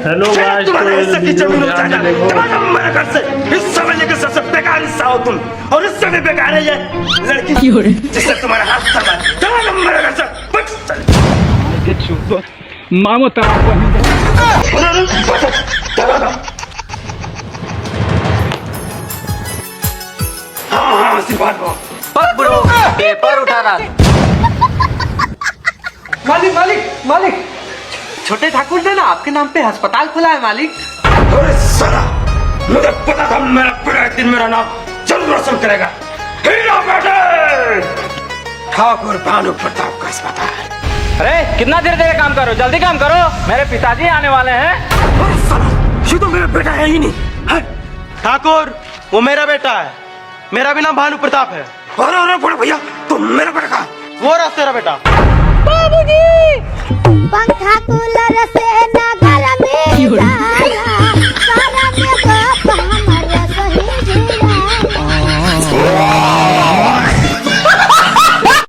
Hello guys, तुम्हारे तो हिस्से की वीडियो जमीन हो ध्यान से जाएगा। देखो। तुम्हारा मेरे घर से हिस्सा मिलने के सबसे बेकार हिस्सा हो तुम, और इससे भी बेकार है ये लड़की जिससे तुम्हारा हाथ समा। चलो मेरे घर से बच चल। मामो हाँ आशीर्वाद हो। ब्रो पेपर उठा रहा। मालिक मालिक मालिक, छोटे ठाकुर ने ना आपके नाम पे अस्पताल खोला है मालिक। अरे साला, मुझे पता था मेरा बेटा एक दिन मेरा नाम जरूर रोशन करेगा। हीरा बेटे, ठाकुर भानु प्रताप का अस्पताल। अरे कितना देर देर काम करो, जल्दी काम करो, मेरे पिताजी आने वाले हैं। अरे साला, ये तो मेरा बेटा है ही नहीं है। ठाकुर, वो मेरा बेटा है। मेरा भी नाम भानु प्रताप है। अरे अरे बड़े भैया, तुम मेरा बेटा कहाँ? वो रहा तेरा बेटा। पंखा कूलर से ना घर में